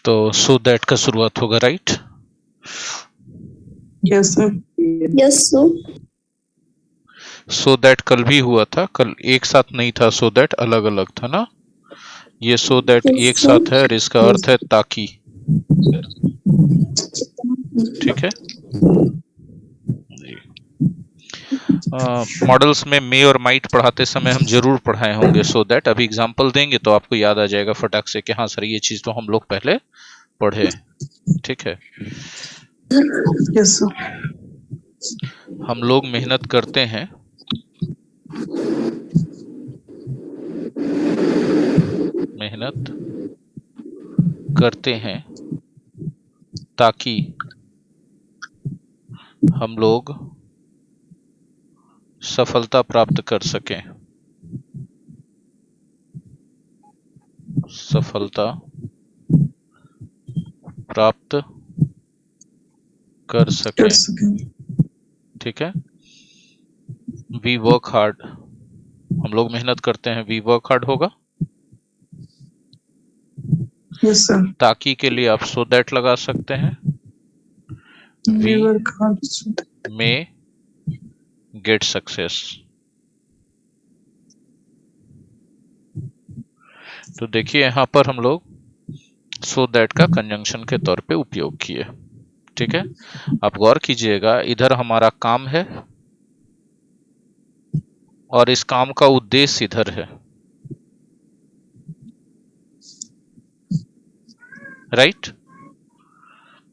तो so that का शुरुआत होगा, right? Yes sir. Yes sir. So that कल भी हुआ था, कल एक साथ नहीं था, सो दैट अलग अलग था ना। ये सो दैट Yes, एक sir. साथ है और इसका अर्थ है ताकि। ठीक है। मॉडल्स में मे और माइट पढ़ाते समय हम जरूर पढ़ाए होंगे सो दैट। अभी एग्जांपल देंगे तो आपको याद आ जाएगा फटाक से कि हाँ सर ये चीज तो हम लोग पहले पढ़े। ठीक है। Yes sir. हम लोग मेहनत करते हैं, मेहनत करते हैं ताकि हम लोग सफलता प्राप्त कर सकें। सफलता प्राप्त कर सकें। ठीक है। वी वर्क हार्ड, हम लोग मेहनत करते हैं, वी वर्क हार्ड होगा। Yes sir. ताकि के लिए आप सो दैट लगा सकते हैं। We may get success. तो देखिए यहां पर हम लोग सो दैट का कंजंक्शन के तौर पे उपयोग किए। ठीक है। आप गौर कीजिएगा, इधर हमारा काम है और इस काम का उद्देश्य इधर है, राइट?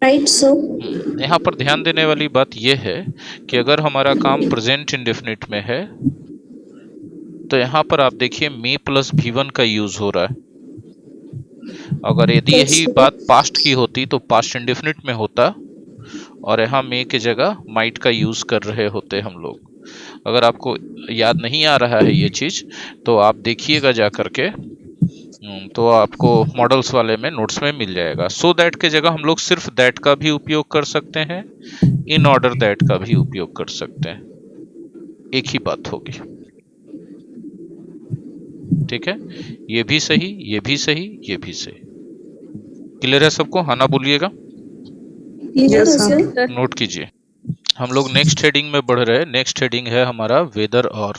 Right sir. यहाँ पर ध्यान देने वाली बात यह है कि अगर हमारा काम प्रेजेंट इंडेफिनिट में है तो यहाँ पर आप देखिए मे प्लस V1 का यूज हो रहा है। अगर यदि यही बात पास्ट की होती तो पास्ट इंडेफिनिट में होता और यहाँ मे के जगह माइट का यूज कर रहे होते हम लोग। अगर आपको याद नहीं आ रहा है ये चीज तो आप देखिएगा जा करके, तो आपको मॉडल्स वाले में नोट्स में मिल जाएगा। सो दैट के जगह हम लोग सिर्फ दैट का भी उपयोग कर सकते हैं, इन ऑर्डर दैट का भी उपयोग कर सकते हैं, एक ही बात होगी। ठीक है। ये भी सही, ये भी सही, ये भी सही। क्लियर है सबको? हाँ ना बोलिएगा। Yes sir. नोट कीजिए। हम लोग नेक्स्ट हेडिंग में बढ़ रहे हैं। नेक्स्ट हेडिंग है हमारा वेदर और।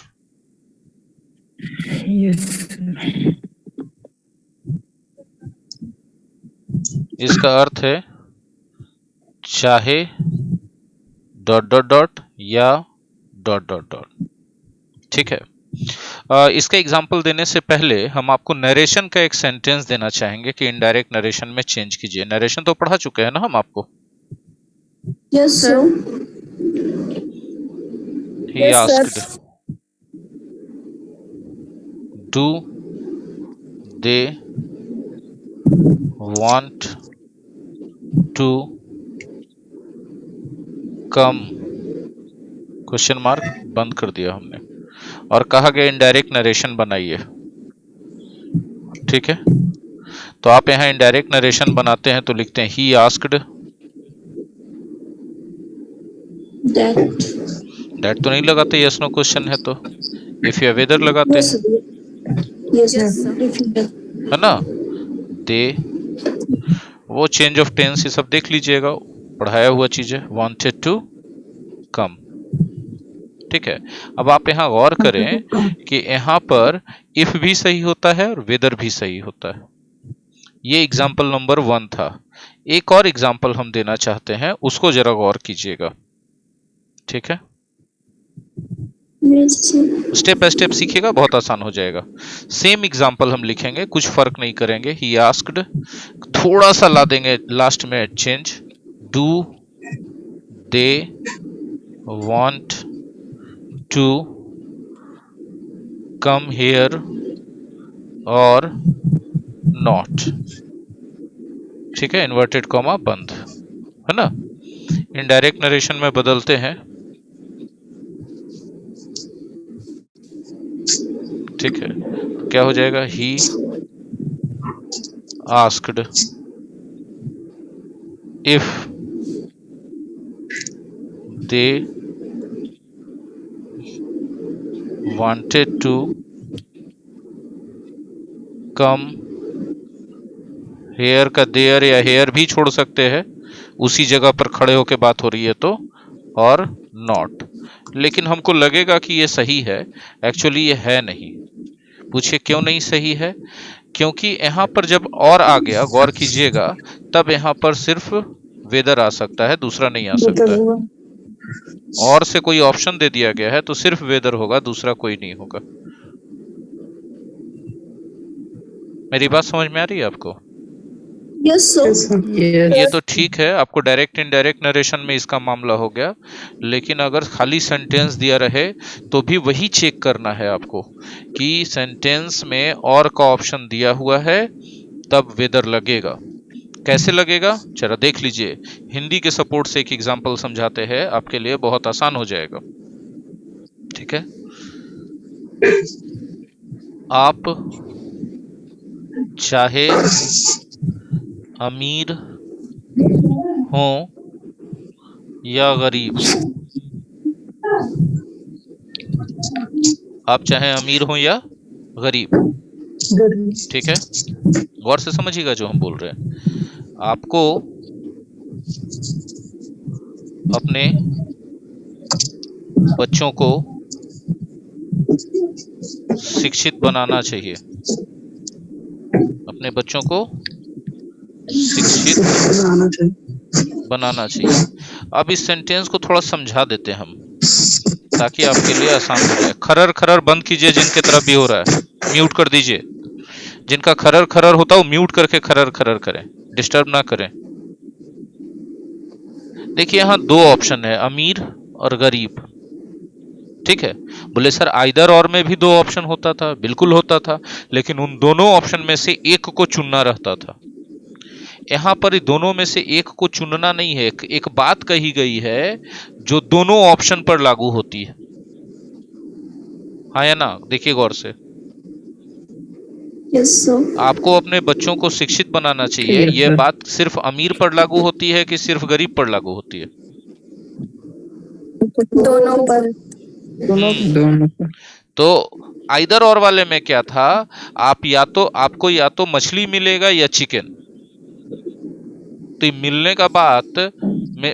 इसका अर्थ है चाहे डॉट डॉट डॉट या डॉट डॉट डॉट। ठीक है। इसका एग्जाम्पल देने से पहले हम आपको नरेशन का एक सेंटेंस देना चाहेंगे कि इनडायरेक्ट नरेशन में चेंज कीजिए। नरेशन तो पढ़ा चुके हैं ना हम आपको? Yes sir. He asked, do they want to come? Question mark बंद कर दिया हमने और कहा गया इनडायरेक्ट नरेशन बनाइए। ठीक है। तो आप यहाँ इनडायरेक्ट नरेशन बनाते हैं तो लिखते हैं ही आस्क्ड। दैट तो नहीं लगाते, यस नो क्वेश्चन है तो। इफ या वेदर लगाते हैं, है ना? दे, वो चेंज ऑफ टेंस ये सब देख लीजिएगा, पढ़ाया हुआ चीज है। Wanted to come. ठीक है। अब आप यहाँ गौर करें कि यहाँ पर इफ भी सही होता है और वेदर भी सही होता है। ये एग्जाम्पल नंबर 1 था। एक और एग्जाम्पल हम देना चाहते हैं, उसको जरा गौर कीजिएगा। ठीक है। स्टेप बाय स्टेप सीखिएगा, बहुत आसान हो जाएगा। सेम एग्जाम्पल हम लिखेंगे, कुछ फर्क नहीं करेंगे। ही आस्क्ड, थोड़ा सा ला देंगे लास्ट में change. Do they want to come here और नॉट। ठीक है। इन्वर्टेड कॉमा बंद, है ना? इनडायरेक्ट नरेशन में बदलते हैं। ठीक है। तो क्या हो जाएगा? He asked if they wanted to come here का देयर या हेयर भी छोड़ सकते हैं, उसी जगह पर खड़े होके बात हो रही है तो, और नॉट। लेकिन हमको लगेगा कि ये सही है, एक्चुअली ये है नहीं। पूछिए क्यों नहीं सही है? क्योंकि यहाँ पर जब और आ गया, गौर कीजिएगा, तब यहाँ पर सिर्फ वेदर आ सकता है, दूसरा नहीं आ सकता है। और से कोई ऑप्शन दे दिया गया है तो सिर्फ वेदर होगा, दूसरा कोई नहीं होगा। मेरी बात समझ में आ रही है आपको? Yes, sir. Yes, sir. ये तो ठीक है, आपको डायरेक्ट इनडायरेक्ट नरेशन में इसका मामला हो गया, लेकिन अगर खाली सेंटेंस दिया रहे तो भी वही चेक करना है आपको कि सेंटेंस में और का ऑप्शन दिया हुआ है, तब वेदर लगेगा। कैसे लगेगा जरा देख लीजिए। हिंदी के सपोर्ट से एक एग्जांपल समझाते हैं, आपके लिए बहुत आसान हो जाएगा। ठीक है, आप चाहे अमीर हो या गरीब, आप चाहे अमीर हो या गरीब, ठीक है, गौर से समझिएगा जो हम बोल रहे हैं। आपको अपने बच्चों को शिक्षित बनाना चाहिए, अपने बच्चों को शिक्षित बनाना चाहिए। अब इस सेंटेंस को थोड़ा समझा देते हैं हम, ताकि आपके लिए आसान हो जाए। खरर खरर बंद कीजिए, जिनके तरफ भी हो रहा है म्यूट कर दीजिए। जिनका खरर खरर होता है वो म्यूट करके खरर खरर करें, डिस्टर्ब ना करें। देखिए यहाँ दो ऑप्शन है, अमीर और गरीब। ठीक है, बोले सर आइदर और में भी दो ऑप्शन होता था, बिल्कुल होता था, लेकिन उन दोनों ऑप्शन में से एक को चुनना रहता था। यहाँ पर दोनों में से एक को चुनना नहीं है, एक बात कही गई है जो दोनों ऑप्शन पर लागू होती है। हाँ या ना, देखिए गौर से। Yes, sir. आपको अपने बच्चों को शिक्षित बनाना चाहिए, यह बात सिर्फ अमीर पर लागू होती है कि सिर्फ गरीब पर लागू होती है? दोनों पर। दोनों पर। तो आइदर और वाले में क्या था, आप या तो आपको या तो मछली मिलेगा या चिकन। तो मिलने का बात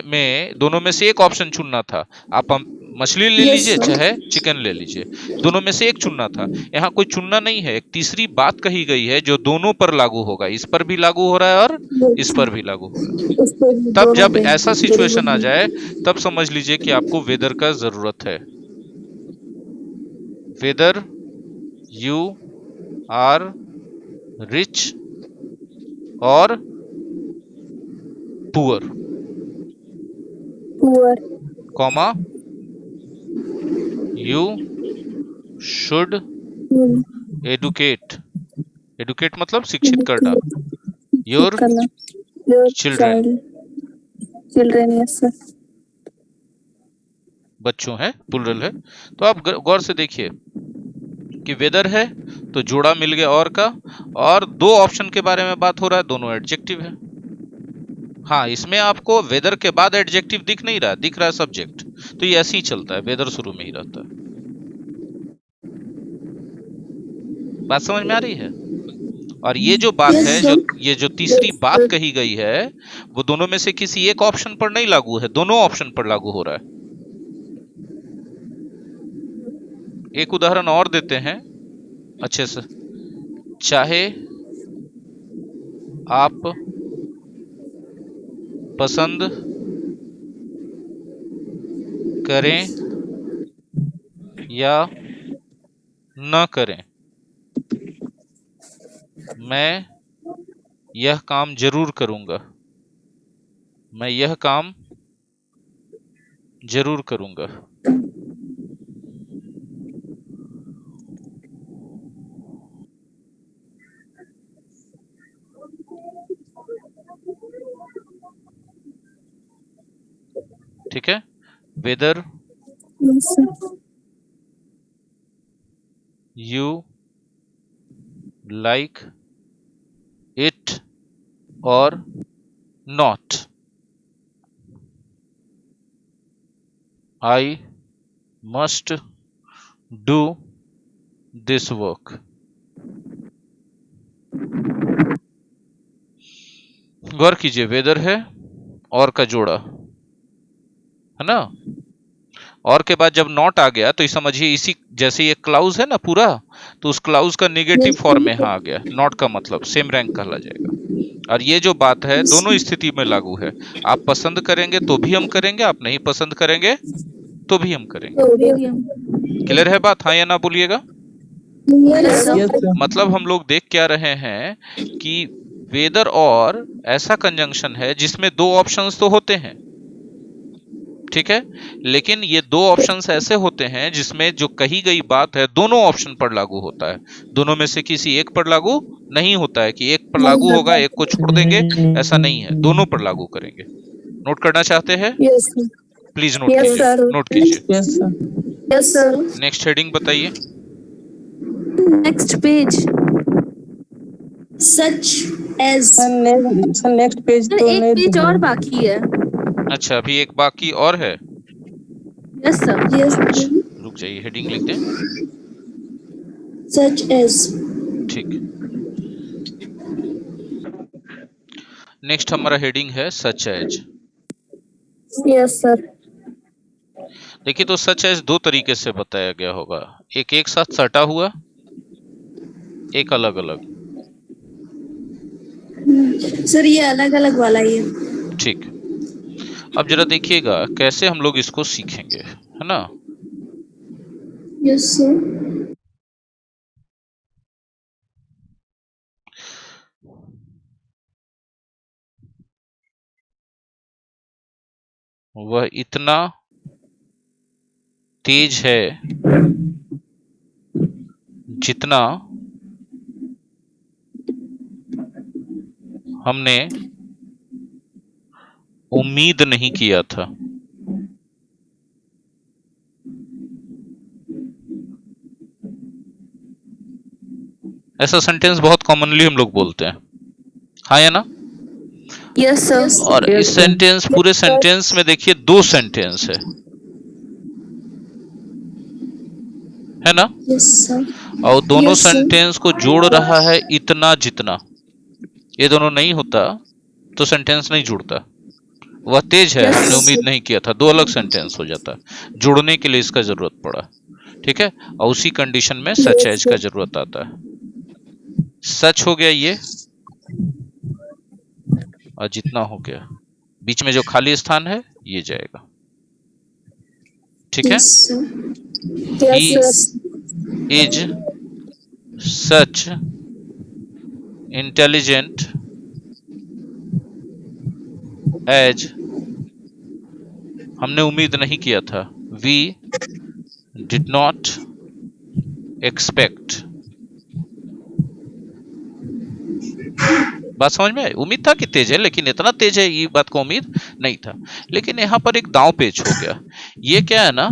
में दोनों में से एक ऑप्शन चुनना था। आप मछली ले लीजिए चाहे चिकन ले लीजिए, दोनों में से एक चुनना था। यहाँ कोई चुनना नहीं है, एक तीसरी बात कही गई है जो दोनों पर लागू होगा, इस पर भी लागू हो रहा है और इस पर भी लागू हो रहा है। तब जब ऐसा सिचुएशन आ जाए तब समझ लीजिए कि आपको वेदर का जरूरत है। वेदर यू आर रिच और poor, comma you should educate, educate मतलब शिक्षित करना, योर चिल्ड्रेन, yes, sir. बच्चों है, प्लुरल है। तो आप गौर से देखिए कि वेदर है तो जोड़ा मिल गया और का, और दो ऑप्शन के बारे में बात हो रहा है, दोनों एडजेक्टिव है। हाँ, इसमें आपको वेदर के बाद एडजेक्टिव दिख नहीं रहा, दिख रहा है सब्जेक्ट। तो ये ऐसे ही चलता है, वेदर शुरू में ही रहता है। बात समझ में आ रही है? और ये जो बात है, ये जो तीसरी बात कही गई है, वो दोनों में से किसी एक ऑप्शन पर नहीं लागू है, दोनों ऑप्शन पर लागू हो रहा है। एक उदाहरण और देते हैं अच्छे से। चाहे आप पसंद करें या न करें, मैं यह काम जरूर करूंगा, मैं यह काम जरूर करूंगा। ठीक है, weather Yes, sir. you like it or not, I must do this work. गौर कीजिए, वेदर है और का जोड़ा, है ना। और के बाद जब नॉट आ गया तो समझिए इसी जैसे ये क्लाउज है ना पूरा, तो उस क्लाउज का नेगेटिव फॉर्म में यहाँ आ गया। नॉट का मतलब सेम रैंक कहला जाएगा। और ये जो बात है दोनों स्थिति में लागू है। आप पसंद करेंगे तो भी हम करेंगे, आप नहीं पसंद करेंगे तो भी हम करेंगे। क्लियर है बात? हाँ या ना बोलिएगा। Yes, sir. Yes, sir. मतलब हम लोग देख क्या रहे हैं कि वेदर और ऐसा कंजंक्शन है जिसमें दो ऑप्शंस तो होते हैं, ठीक है, लेकिन ये दो ऑप्शंस ऐसे होते हैं जिसमें जो कही गई बात है दोनों ऑप्शन पर लागू होता है। दोनों में से किसी एक पर लागू नहीं होता है कि एक पर लागू होगा एक को छोड़ देंगे, ऐसा नहीं है, दोनों पर लागू करेंगे। नोट करना चाहते हैं? Yes, sir. Please note Yes, कीजिए, sir. नोट कीजिए। Yes, sir. Yes, sir. Next heading बताइए। Next page. Such as. Sir next page sir तो एक नहीं पेज दिख और रहा। बाकी है। अच्छा, अभी एक बाकी और है। Yes sir. यस अच्छा, रुक जाइए, हेडिंग लिख दें। Such as. ठीक, नेक्स्ट हमारा हेडिंग है सच एज। Yes sir. देखिए, तो सच एज दो तरीके से बताया गया होगा, एक साथ सटा हुआ, एक अलग अलग। सर ये अलग अलग वाला ही है। ठीक, अब जरा देखिएगा कैसे हम लोग इसको सीखेंगे, है ना। Yes sir. वह इतना तेज है जितना हमने उम्मीद नहीं किया था। ऐसा सेंटेंस बहुत कॉमनली हम लोग बोलते हैं, हाँ या ना। Yes sir. और Yes, इस sir. सेंटेंस, पूरे सेंटेंस में देखिए दो सेंटेंस है ना। Yes sir. और दोनों Yes, sir. सेंटेंस को जोड़ रहा है इतना जितना। ये दोनों नहीं होता तो सेंटेंस नहीं जुड़ता। वह तेज है, Yes, हमने sir. उम्मीद नहीं किया था, दो अलग सेंटेंस हो जाता। जोड़ने के लिए इसका जरूरत पड़ा, ठीक है। और उसी कंडीशन में सच एज का जरूरत आता है। सच हो गया ये, और जितना हो गया, बीच में जो खाली स्थान है ये जाएगा, ठीक है। Yes, sir. He Yes, is such intelligent as, हमने उम्मीद नहीं किया था। We did not expect. बात समझ में आई? उम्मीद था कि तेज है, लेकिन इतना तेज है ये बात को उम्मीद नहीं था। लेकिन यहां पर एक दांव पेच हो गया। ये क्या है ना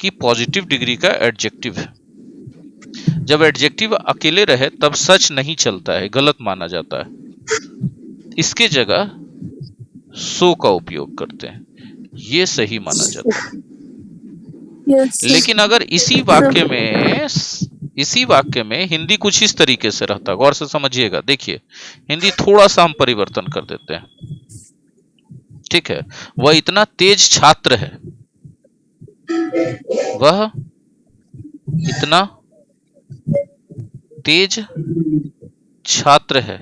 कि पॉजिटिव डिग्री का एडजेक्टिव है। जब एडजेक्टिव अकेले रहे तब सच नहीं चलता है, गलत माना जाता है। इसके जगह सो का उपयोग करते हैं, ये सही माना जाता है। yes, sir. लेकिन अगर इसी वाक्य में हिंदी कुछ इस तरीके से रहता, गौर से समझिएगा। देखिए, हिंदी थोड़ा सा हम परिवर्तन कर देते हैं, ठीक है। वह इतना तेज छात्र है, वह इतना तेज छात्र है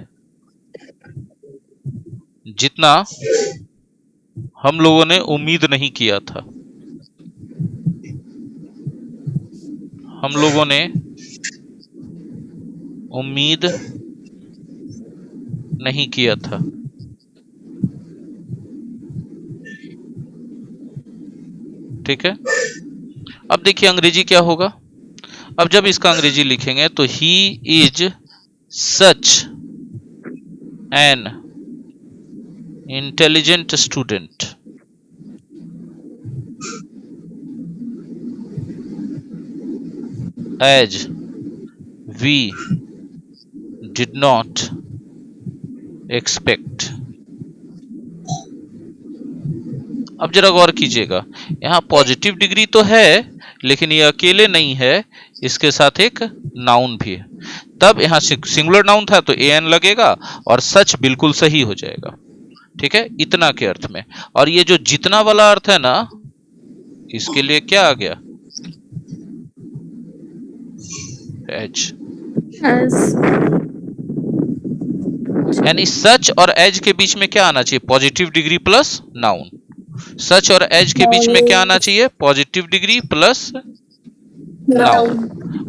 जितना हम लोगों ने उम्मीद नहीं किया था। हम लोगों ने उम्मीद नहीं किया था। ठीक है। अब देखिए अंग्रेजी क्या होगा। अब जब इसका अंग्रेजी लिखेंगे तो he is such an intelligent student as we did not expect. अब जरा गौर कीजिएगा, यहां पॉजिटिव डिग्री तो है लेकिन ये अकेले नहीं है, इसके साथ एक नाउन भी है। तब यहाँ सिंगुलर नाउन था तो एन लगेगा और सच बिल्कुल सही हो जाएगा। ठीक है, इतना के अर्थ में। और ये जो जितना वाला अर्थ है ना, इसके लिए क्या आ गया? एज। यानी सच और एज के बीच में क्या आना चाहिए? Positive degree plus noun. Such और एज के बीच में क्या आना चाहिए? Positive degree plus noun.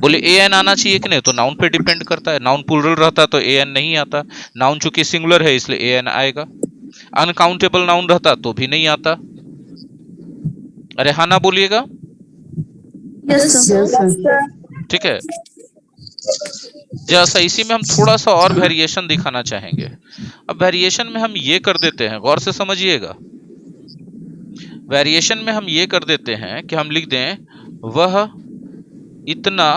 बोले ए एन आना चाहिए कि नहीं? तो नाउन पे डिपेंड करता है। नाउन प्लूरल रहता तो ए एन नहीं आता। नाउन चूंकि सिंगुलर है इसलिए ए एन आएगा। अनकाउंटेबल नाउन रहता तो भी नहीं आता। अरे हाँ ना बोलिएगा। Yes sir. ठीक है, जैसा इसी में हम थोड़ा सा और वेरिएशन दिखाना चाहेंगे। अब वेरिएशन में हम ये कर देते हैं, गौर से समझिएगा। वेरिएशन में हम ये कर देते हैं कि हम लिख दें वह इतना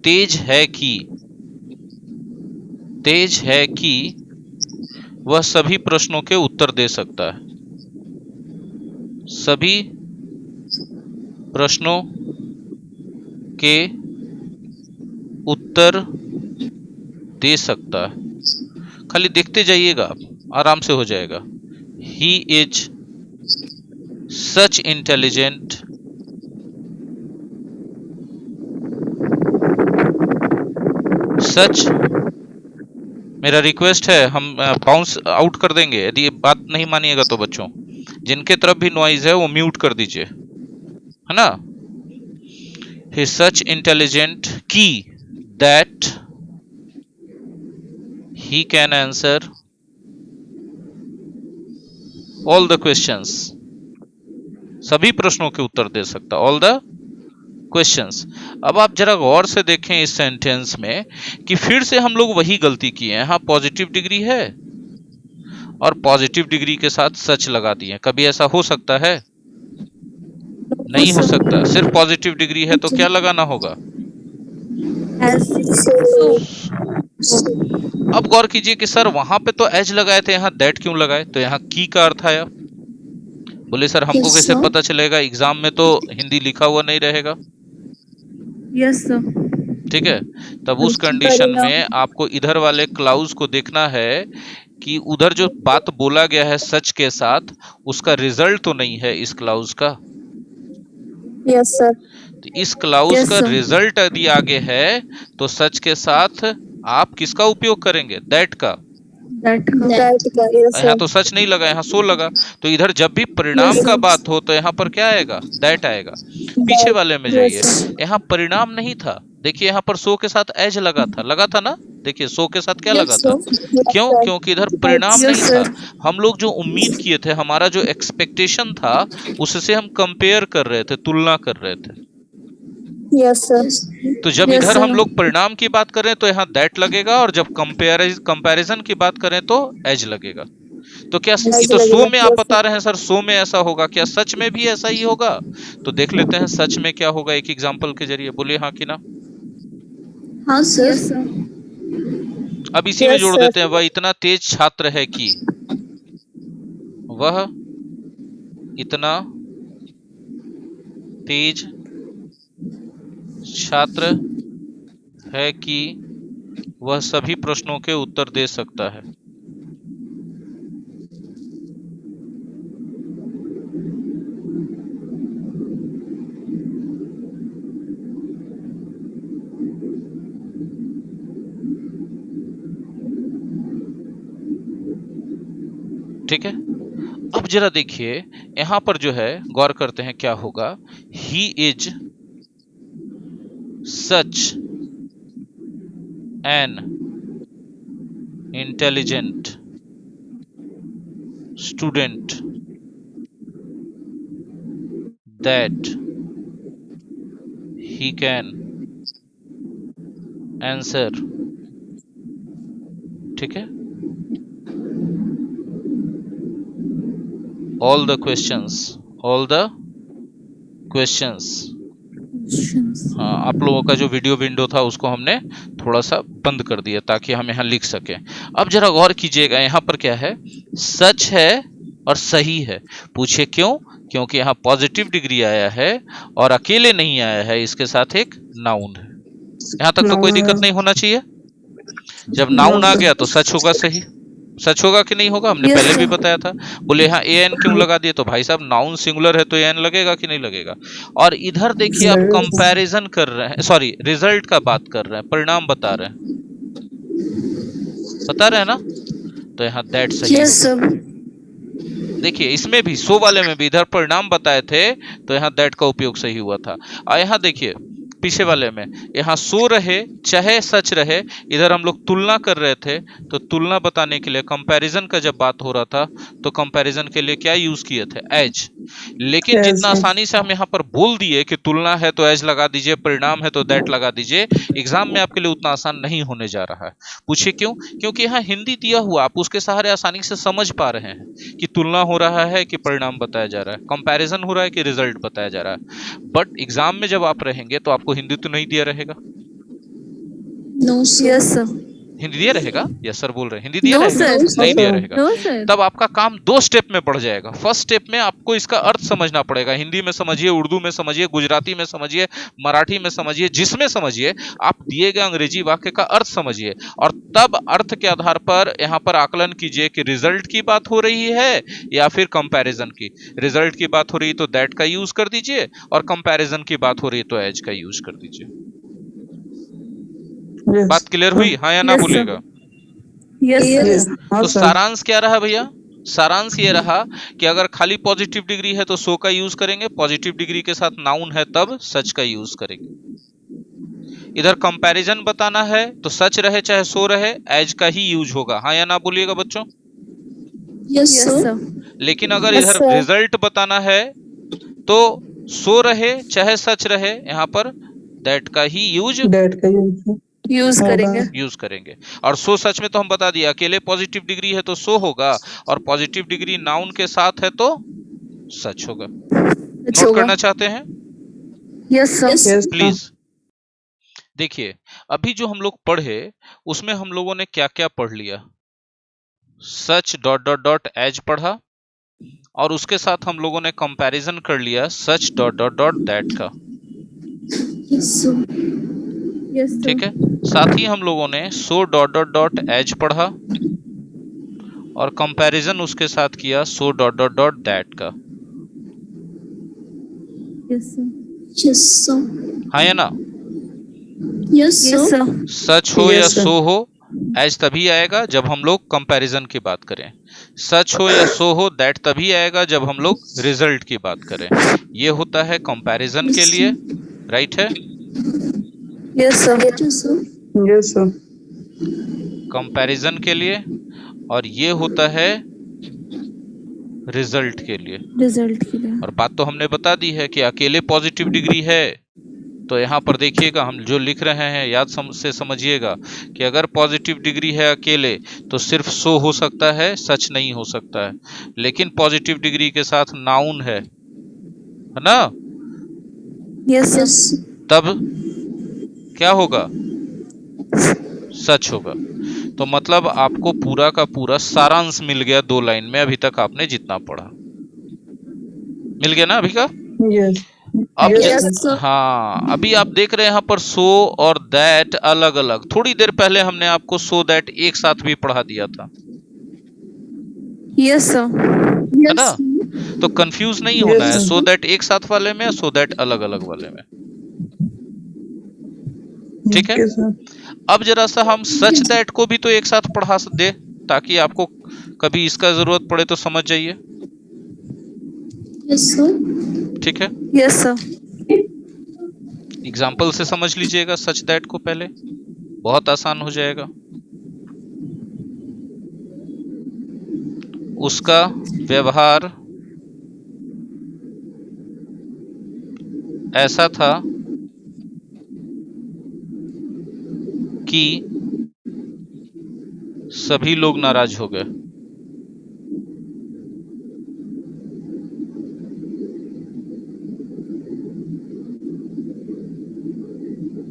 तेज है कि वह सभी प्रश्नों के उत्तर दे सकता है। सभी प्रश्नों के उत्तर दे सकता है। खाली देखते जाइएगा, आराम से हो जाएगा। ही इज सच इंटेलिजेंट सच। मेरा रिक्वेस्ट है, हम बाउंस आउट कर देंगे यदि ये बात नहीं मानिएगा तो। बच्चों जिनके तरफ भी नॉइज है वो म्यूट कर दीजिए, है ना। ही इज सच इंटेलिजेंट की that he can answer all the questions। सभी प्रश्नों के उत्तर दे सकता, all the questions। अब आप जरा गौर से देखें इस सेंटेंस में कि फिर से हम लोग वही गलती किए हैं। यहाँ पॉजिटिव डिग्री है और पॉजिटिव डिग्री के साथ सच लगा दिए। कभी ऐसा हो सकता है? नहीं हो सकता। सिर्फ पॉजिटिव डिग्री है तो क्या लगाना होगा? अब गौर कीजिए कि सर वहां पे तो एज लगाए थे, यहाँ दैट क्यों लगाए? तो यहाँ की का अर्थ आया। बोले सर हमको कैसे पता चलेगा? एग्जाम में तो हिंदी लिखा हुआ नहीं रहेगा। Yes sir. ठीक है, तब उस कंडीशन में आपको इधर वाले क्लाउज को देखना है कि उधर जो बात बोला गया है सच के साथ, उसका रिजल्ट तो नहीं है इस क्लाउज का। Yes sir. तो इस क्लाउज का रिजल्ट यदि आगे है तो सच के साथ आप किसका उपयोग करेंगे? दैट का। यहाँ तो सच नहीं लगा, यहाँ सो लगा। तो इधर जब भी परिणाम का बात हो तो यहाँ पर क्या आएगा? दैट आएगा। पीछे वाले में जाइए, यहाँ परिणाम नहीं था। देखिए यहाँ पर सो के साथ एज लगा था ना। देखिए सो के साथ क्या लगा था? क्यों? क्योंकि इधर परिणाम नहीं था। हम लोग जो उम्मीद किए थे, हमारा जो एक्सपेक्टेशन था, उससे हम कंपेयर कर रहे थे, तुलना कर रहे थे। Yes sir. तो जब इधर हम लोग परिणाम की बात करें तो यहाँ दैट लगेगा, और जब कंपैरिजन की बात करें तो एज लगेगा। तो क्या ये तो सो में आप बता रहे हैं सर सो में ऐसा होगा, क्या सच में भी ऐसा ही होगा? तो देख लेते हैं सच में क्या होगा एक एग्जांपल के जरिए। बोलिए हाँ कि ना। हाँ सर। अब इसी में जोड़ देते हैं, वह इतना तेज छात्र है कि। वह इतना तेज छात्र है कि वह सभी प्रश्नों के उत्तर दे सकता है। ठीक है, अब जरा देखिए यहां पर जो है गौर करते हैं क्या होगा। He is such an intelligent student that he can answer। ठीक है, all the questions। हाँ, आप लोगों का जो वीडियो विंडो था उसको हमने थोड़ा सा बंद कर दिया ताकि हम यहाँ लिख सकें। अब जरा गौर कीजिएगा यहाँ पर क्या है? सच है और सही है। पूछिए क्यों? क्योंकि यहाँ पॉजिटिव डिग्री आया है और अकेले नहीं आया है, इसके साथ एक नाउन है। यहाँ तक तो कोई दिक्कत नहीं होना चाहिए। जब नाउन आ गया तो सच होगा, सही सच होगा कि नहीं होगा, हमने Yes, पहले भी sir. बताया था। बोले यहाँ ए एन क्यों लगा दिए, तो भाई साहब नाउन सिंगुलर है तो ए एन लगेगा कि नहीं लगेगा। और इधर देखिए आप कंपैरिजन कर रहे हैं, सॉरी रिजल्ट का बात कर रहे हैं, परिणाम बता रहे हैं ना, तो यहाँ दैट सही Yes, होगा। sir. देखिए इसमें भी सो वाले में भी इधर परिणाम बताए थे तो यहाँ दैट का उपयोग सही हुआ था। और यहाँ देखिए पीछे वाले में, यहाँ सो रहे चाहे सच रहे, इधर हम लोग तुलना कर रहे थे, तो तुलना बताने के लिए कंपैरिजन का जब बात हो रहा था तो कंपैरिजन के लिए क्या यूज किए थे, एज। लेकिन जितना आसानी से हम यहाँ पर बोल दिए कि तुलना है तो एज लगा दीजिए, परिणाम है तो दैट लगा दीजिए, एग्जाम में आपके लिए उतना आसान नहीं होने जा रहा है। पूछिए क्यों? क्योंकि यहाँ हिंदी दिया हुआ, आप उसके सहारे आसानी से समझ पा रहे हैं कि तुलना हो रहा है कि परिणाम बताया जा रहा है, कंपैरिजन हो रहा है कि रिजल्ट बताया जा रहा है। बट एग्जाम में जब आप रहेंगे तो आपको हिंदी तो नहीं दिया रहेगा। No, sir. Yes, sir. Hindi दिया रहेगा, यस सर बोल रहे हैं, हिंदी दिया No, रहेगा, sir. नहीं दिया रहेगा। No, sir. तब आपका काम 2 स्टेप में बढ़ जाएगा। फर्स्ट स्टेप में आपको इसका अर्थ समझना पड़ेगा, हिंदी में समझिए, उर्दू में समझिए, गुजराती में समझिए, मराठी में समझिए, जिसमें समझिए, आप दिए गए अंग्रेजी वाक्य का अर्थ समझिए, और तब अर्थ के आधार पर यहाँ पर आकलन कीजिए कि रिजल्ट की बात हो रही है या फिर कंपैरिजन की। रिजल्ट की बात हो रही है तो दैट का यूज कर दीजिए, और कंपैरिजन की बात हो रही है तो एज का यूज कर दीजिए। बात क्लियर हुई, हाँ या ना Yes, sir. बोलिएगा। Yes, sir. तो सारांश क्या रहा भैया? सारांश ये रहा कि अगर खाली पॉजिटिव डिग्री है तो सो का यूज करेंगे, पॉजिटिव डिग्री के साथ नाउन है तब सच का यूज करेंगे। इधर कंपैरिजन बताना है तो सच रहे चाहे सो रहे एज का ही यूज होगा, हाँ या ना बोलिएगा बच्चों। Yes, sir. लेकिन अगर Yes, इधर sir. रिजल्ट बताना है तो सो रहे चाहे सच रहे, यहाँ पर दैट का ही यूज Use करेंगे. यूज करेंगे। और सो सच में तो हम बता दिया, अकेले पॉजिटिव डिग्री है तो सो होगा, और पॉजिटिव डिग्री नाउन के साथ है तो सच होगा। नोट करना चाहते हैं Yes, sir. प्लीज? देखिए अभी जो हम लोग पढ़े उसमें हम लोगों ने क्या क्या पढ़ लिया। सच डॉट डॉट डॉट एज पढ़ा, और उसके साथ हम लोगों ने कंपैरिजन कर लिया सच डॉट डॉट डॉट दैट का। Yes, sir. Yes, sir. ठीक है, साथ ही हम लोगों ने so dot dot dot as पढ़ा, और कंपैरिजन उसके साथ किया so dot dot dot that का। Yes, sir. Yes, sir. हाँ या ना? Yes, sir. सच हो या सो हो, एज तभी आएगा जब हम लोग कंपैरिजन की बात करें। सच हो या सो हो, दैट तभी आएगा जब हम लोग रिजल्ट की बात करें। ये होता है कंपैरिजन के लिए, राइट है? Yes, sir. Yes, sir. Comparison के लिए, और ये होता है रिजल्ट के लिए। Result के लिए. और बात तो हमने बता दी है कि अकेले पॉजिटिव डिग्री है, तो यहाँ पर देखिएगा हम जो लिख रहे हैं याद से समझिएगा कि अगर पॉजिटिव डिग्री है अकेले तो सिर्फ सो हो सकता है, सच नहीं हो सकता है। लेकिन पॉजिटिव डिग्री के साथ नाउन है ना, Yes, sir. तब क्या होगा, सच होगा। तो मतलब आपको पूरा का पूरा सारांश मिल गया 2 लाइन में, अभी तक आपने जितना पढ़ा मिल गया ना अभी का? अब Yes, sir. हाँ, अभी आप देख रहे हैं यहाँ पर सो और दैट अलग अलग। थोड़ी देर पहले हमने आपको सो दैट एक साथ भी पढ़ा दिया था, Yes, sir. है ना? तो कंफ्यूज नहीं होना है सो दैट एक साथ वाले में, सो दैट अलग अलग वाले में। ठीक है, अब जरा सा हम सच दैट को भी तो एक साथ पढ़ा दे, ताकि आपको कभी इसका जरूरत पड़े तो समझ जाइए। Yes, sir. ठीक है, Yes, sir. एग्जाम्पल से समझ लीजिएगा सच दैट को पहले, बहुत आसान हो जाएगा। उसका व्यवहार ऐसा था कि सभी लोग नाराज हो गए।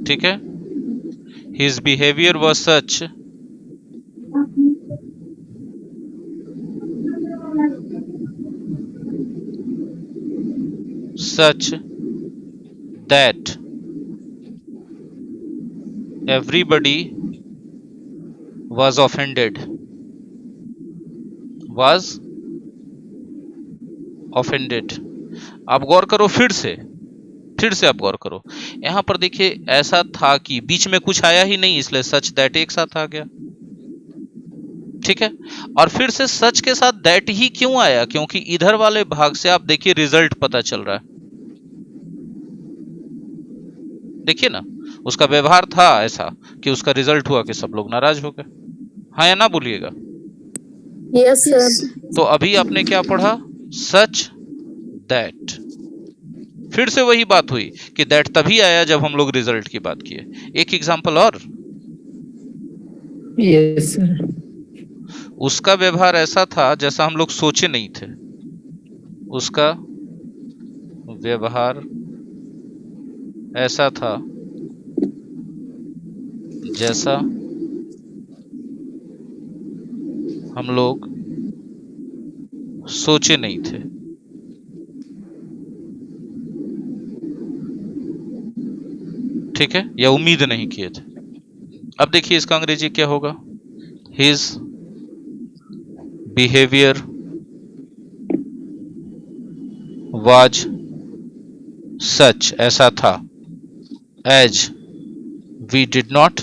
ठीक है, his behavior was such such that everybody was offended, was offended। आप गौर करो फिर से आप गौर करो, यहां पर देखिए ऐसा था कि बीच में कुछ आया ही नहीं, इसलिए सच दैट एक साथ आ गया। ठीक है, और फिर से सच के साथ दैट ही क्यों आया, क्योंकि इधर वाले भाग से आप देखिए रिजल्ट पता चल रहा है। देखिए ना, उसका व्यवहार था ऐसा कि उसका रिजल्ट हुआ कि सब लोग नाराज हो गए। हाँ या ना बोलिएगा। Yes sir. तो अभी आपने क्या पढ़ा, सच दैट। फिर से वही बात हुई कि दैट तभी आया जब हम लोग रिजल्ट की बात किए। एक एग्जांपल और, यस सर। उसका व्यवहार ऐसा था जैसा हम लोग सोचे नहीं थे। उसका व्यवहार ऐसा था जैसा हम लोग सोचे नहीं थे। ठीक है, या उम्मीद नहीं किए थे। अब देखिए इसका अंग्रेजी क्या होगा, हिज बिहेवियर वाज सच, ऐसा था, as we did not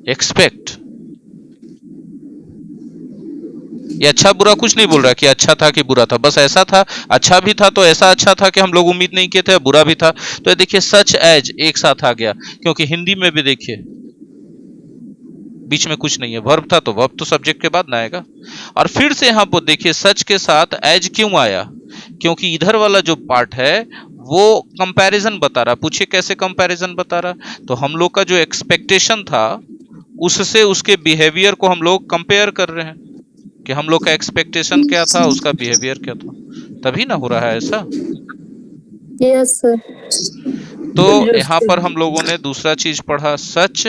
expect. ये अच्छा बुरा कुछ नहीं बोल रहा कि अच्छा था कि बुरा था, बस ऐसा था। अच्छा भी था तो ऐसा अच्छा था कि हम लोग उम्मीद नहीं किए थे, बुरा भी था। तो ये देखिए सच एज एक साथ आ गया, क्योंकि हिंदी में भी देखिए बीच में कुछ नहीं है, वर्ब था तो वर्ब तो सब्जेक्ट के बाद ना आएगा। और फिर से यहां पर देखिए सच के साथ एज क्यों आया, क्योंकि इधर वाला जो पार्ट है वो कंपैरिजन बता रहा। पूछिए कैसे कंपैरिजन बता रहा, तो हम लोग का जो एक्सपेक्टेशन था उससे उसके बिहेवियर को हम लोग कंपेयर कर रहे हैं कि हम लोग का एक्सपेक्टेशन क्या था, उसका बिहेवियर क्या था, तभी ना हो रहा है ऐसा। Yes sir. तो यहां पर हम लोगों ने दूसरा चीज पढ़ा, सच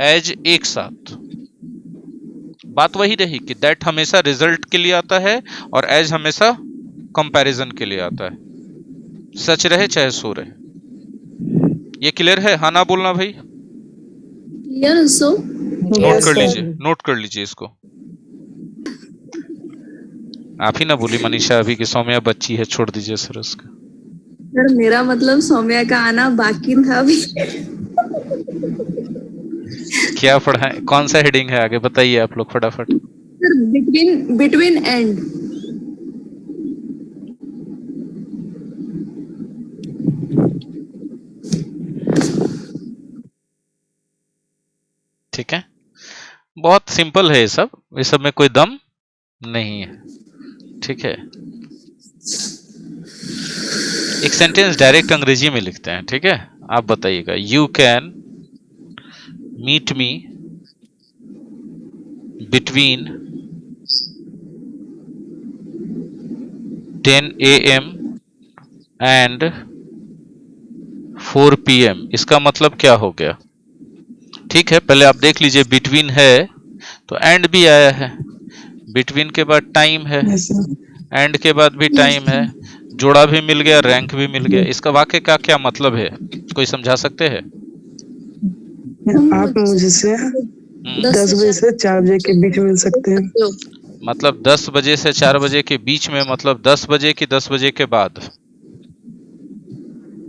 एज एक साथ। बात वही रही कि दैट हमेशा रिजल्ट के लिए आता है और एज हमेशा कंपैरिजन के लिए आता है, सच रहे चाहे सो रहे। ये क्लियर है, हाँ ना बोलना भाई। Yes sir. नोट कर लीजिए, नोट कर लीजिए इसको। आप ही ना बोली मनीषा अभी कि सौम्या बच्ची है, छोड़ दीजिए सर उसका। सर मेरा मतलब सौम्या का आना बाकी था अभी। क्या पढ़ा है, कौन सा हेडिंग है आगे बताइए आप लोग फटाफट। Sir between and. ठीक है, बहुत सिंपल है ये सब, इस सब में कोई दम नहीं है। ठीक है, एक सेंटेंस डायरेक्ट अंग्रेजी में लिखते हैं। ठीक है, आप बताइएगा, you can meet me between 10 AM and 4 PM। इसका मतलब क्या हो गया। ठीक है, पहले आप देख लीजिए, बिटवीन है तो एंड भी आया है, बिटवीन के बाद टाइम है, एंड के बाद भी टाइम है, जोड़ा भी मिल गया, रैंक भी मिल गया। इसका वाक्य का क्या मतलब है, कोई समझा सकते हैं। आप मुझसे 10 बजे से 4 बजे के बीच मिल सकते हैं। मतलब 10 बजे से 4 बजे के बीच में, मतलब 10 बजे की 10 बजे के बाद,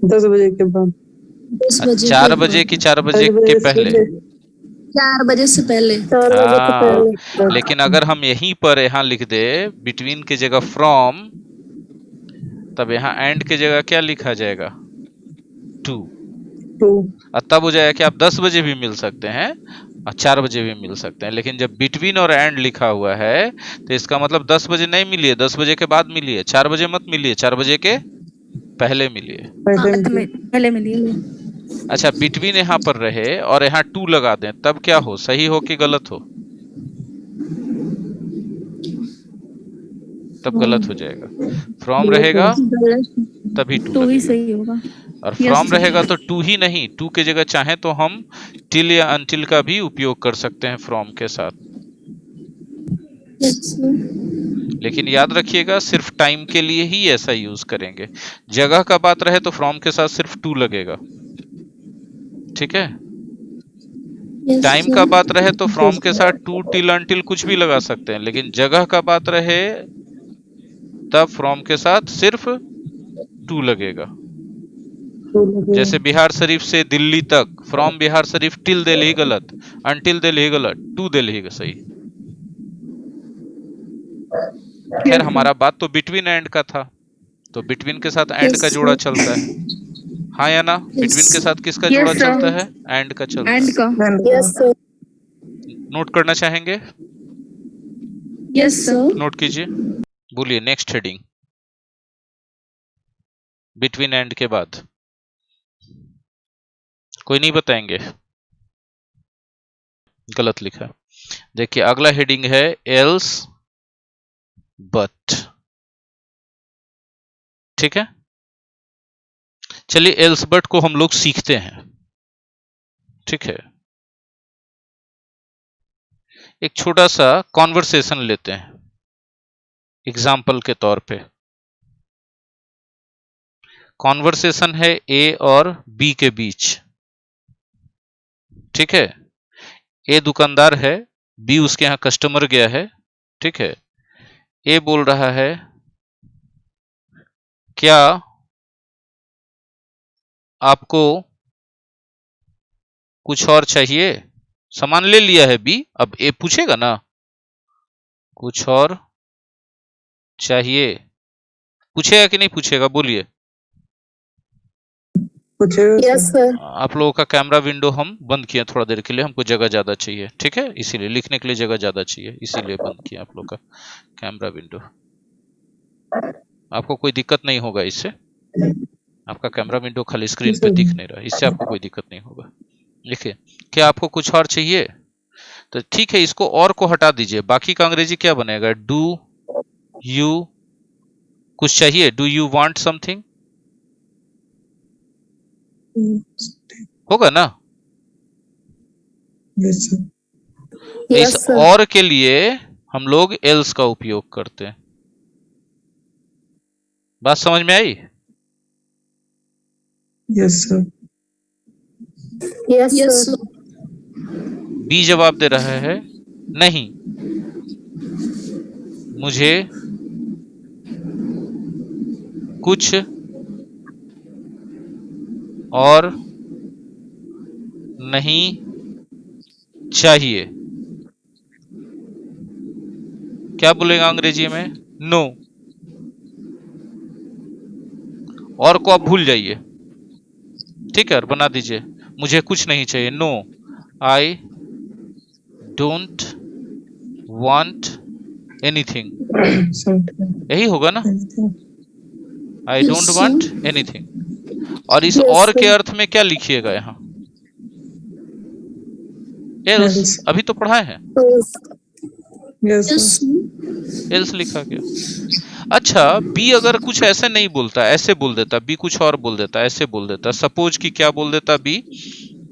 10 बजे के बाद, 4 बजे की 4 बजे के पहले, 4 बजे से पहले। हाँ। लेकिन अगर हम यहीं पर यहाँ लिख दे बिटवीन की जगह फ्रॉम, तब यहाँ एंड की जगह क्या लिखा जाएगा, टू। तब हो जाएगा कि आप 10 बजे भी मिल सकते हैं और 4 बजे भी मिल सकते हैं। लेकिन जब बिटवीन और एंड लिखा हुआ है तो इसका मतलब 10 बजे नहीं मिलिए, 10 बजे के बाद मिलिए, 4 बजे मत मिलिए, 4 बजे के पहले मिलिए, पहले मिलिए। अच्छा, बिटवीन यहाँ पर रहे और यहाँ 2 लगा दें, तब क्या हो, सही हो कि गलत हो, तब गलत हो जाएगा। फ्रॉम रहेगा तभी 2 तो ही लगेगा, सही होगा। और फ्रॉम रहेगा तो 2 ही नहीं, 2 की जगह चाहे तो हम टिल या अनटिल का भी उपयोग कर सकते हैं फ्रॉम के साथ। लेकिन याद रखिएगा सिर्फ टाइम के लिए ही ऐसा यूज करेंगे। जगह का बात रहे तो फ्रॉम के साथ सिर्फ टू लगेगा, ठीक है। Yes, time sir. का बात रहे तो फ्रॉम के साथ टू, टिल, अनटिल कुछ भी लगा सकते हैं, लेकिन जगह का बात रहे तब फ्रॉम के साथ सिर्फ टू लगेगा। जैसे बिहार शरीफ से दिल्ली तक, फ्रॉम बिहार शरीफ टिल दिल्ली गलत, अनटिल दिल्ली गलत, टू दिल्ली सही। खैर हमारा बात तो बिटवीन एंड का था, तो बिटवीन के साथ एंड Yes, का जोड़ा sir. चलता है, हाँ या ना? बिटवीन के साथ किसका जोड़ा Yes, sir. चलता है? एंड का चलता एंड है। का। Yes, sir. नोट करना चाहेंगे? Yes sir. नोट कीजिए, बोलिए नेक्स्ट हेडिंग बिटवीन एंड के बाद। कोई नहीं बताएंगे? गलत लिखा। देखिए अगला हेडिंग है एल्स बट, ठीक है। चलिए एल्स बट को हम लोग सीखते हैं, ठीक है। एक छोटा सा कॉन्वर्सेशन लेते हैं एग्जाम्पल के तौर पे। कॉन्वर्सेशन है ए और बी के बीच, ठीक है। ए दुकानदार है, बी उसके यहां कस्टमर गया है, ठीक है। ए बोल रहा है क्या आपको कुछ और चाहिए? सामान ले लिया है बी, अब ए पूछेगा ना कुछ और चाहिए, पूछेगा कि नहीं पूछेगा? बोलिए। Yes, sir. आप लोगों का कैमरा विंडो हम बंद किए थोड़ा देर के लिए, हमको जगह ज्यादा चाहिए, ठीक है, इसीलिए लिखने के लिए जगह ज्यादा चाहिए, इसीलिए बंद किया आप लोग का कैमरा विंडो। आपको कोई दिक्कत नहीं होगा इससे, आपका कैमरा विंडो खाली स्क्रीन पे दिख नहीं रहा, इससे आपको कोई दिक्कत नहीं होगा। लिखिए क्या आपको कुछ और चाहिए? तो ठीक है, इसको और को हटा दीजिए, बाकी का अंग्रेजी क्या बनेगा? डू यू कुछ चाहिए? डू यू वांट समथिंग होगा ना? Yes sir. Yes, इस sir. और के लिए हम लोग एल्स का उपयोग करते हैं। बात समझ में आई? Yes sir. Yes, sir. बी जवाब दे रहा है नहीं, मुझे कुछ और नहीं चाहिए। क्या बोलेगा अंग्रेजी में? नो। और को आप भूल जाइए, ठीक है, और बना दीजिए मुझे कुछ नहीं चाहिए। No I don't want anything, यही होगा ना? I don't want anything. और इस Yes, और के sir. अर्थ में क्या लिखिएगा यहाँ? एल्स, अभी तो पढ़ाए हैं, Yes. Yes sir. एल्स लिखा गया। अच्छा बी अगर कुछ ऐसे नहीं बोलता, ऐसे बोल देता, बी कुछ और बोल देता, ऐसे बोल देता, सपोज कि क्या बोल देता बी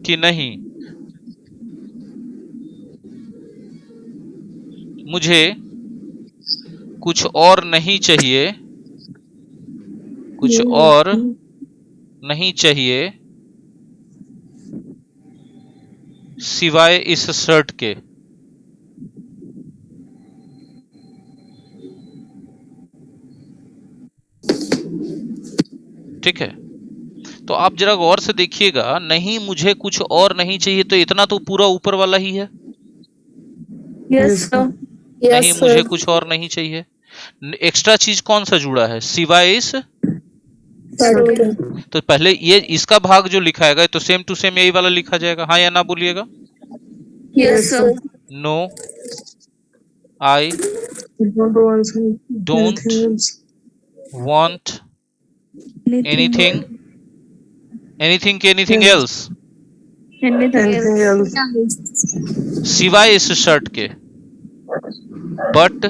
कि नहीं मुझे कुछ और नहीं चाहिए, कुछ और नहीं चाहिए सिवाय इस शर्ट के। ठीक है, तो आप जरा गौर से देखिएगा, नहीं मुझे कुछ और नहीं चाहिए, तो इतना तो पूरा ऊपर वाला ही है। Yes sir. नहीं Yes, मुझे sir. कुछ और नहीं चाहिए, एक्स्ट्रा चीज कौन सा जुड़ा है? सिवाय इस। Shirt. तो पहले ये इसका भाग जो लिखाएगा तो सेम टू सेम यही वाला लिखा जाएगा, हाँ या ना बोलिएगा। Yes sir. No I don't want anything, anything के एनीथिंग एल्स सिवाय इस शर्ट के, बट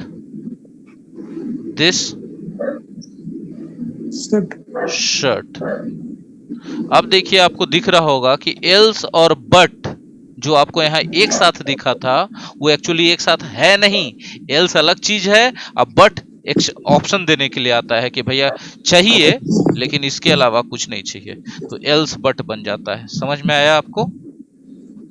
दिस शर्ट। अब देखिए आपको दिख रहा होगा कि एल्स और बट जो आपको यहाँ एक साथ दिखा था वो एक्चुअली एक साथ है नहीं, एल्स अलग चीज है। अब बट एक ऑप्शन देने के लिए आता है कि भैया चाहिए लेकिन इसके अलावा कुछ नहीं चाहिए, तो एल्स बट बन जाता है। समझ में आया आपको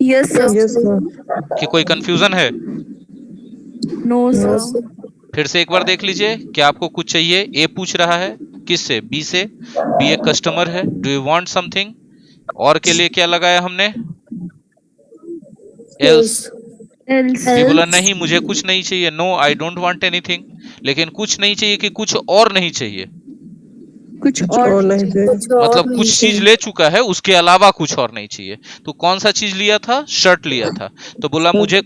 यस सर। Yes sir. कि कोई कंफ्यूजन है? No no sir. सर। फिर से एक बार देख लीजिए, क्या आपको कुछ चाहिए? ए पूछ रहा है किससे? बी से। बी एक कस्टमर है। Do you want something? और के लिए क्या लगाया हमने? एल्स। एल्स। बी बोला नहीं मुझे कुछ नहीं चाहिए, no I don't want anything. लेकिन कुछ नहीं चाहिए कि कुछ और नहीं चाहिए? कुछ कुछ और और नहीं चाहिए। कुछ और मतलब नहीं कुछ चीज चाहिए। ले चुका है, उसके अलावा कुछ और नहीं चाहिए। तो कौन सा चीज लिया था? शर्ट लिया था। तो बोला मुझे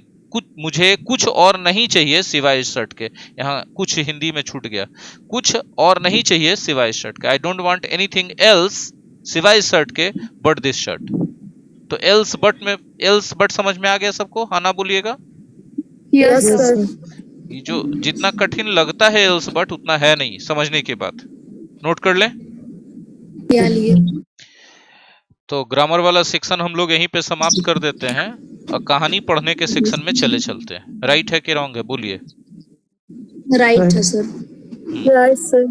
कुछ और नहीं चाहिए सिवाय इस शर्ट के। यहाँ कुछ हिंदी में छूट गया, कुछ और नहीं चाहिए सिवाय इस शर्ट के। आई डोंट वांट एनीथिंग एल्स सिवाय इस शर्ट के बट दिस शर्ट। तो एल्स बट में, एल्स बट समझ में आ गया सबको? हाँ ना बोलिएगा। Yes yes sir. सर। ये जो जितना कठिन लगता है एल्स बट उतना है नहीं, समझने के बाद। नोट कर लें। क्या लिए? तो ग्रामर वाला सेक्शन हम लोग यहीं पे समाप्त कर देते हैं और कहानी पढ़ने के सेक्शन में चले चलते हैं। राइट है कि रॉन्ग है? बोलिए। राइट है सर। Right sir.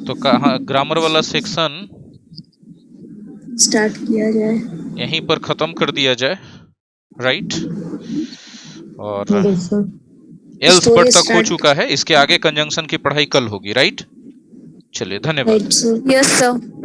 तो कहा ग्रामर वाला सेक्शन स्टार्ट किया जाए। यहीं पर खत्म कर दिया जाए। राइट। और yes sir. Else story but तक हो स्टार्ट। चुका है, इसके आगे कंजंक्शन की पढ़ाई कल होगी। राइट। चलिए धन्यवाद। Right sir. Yes sir.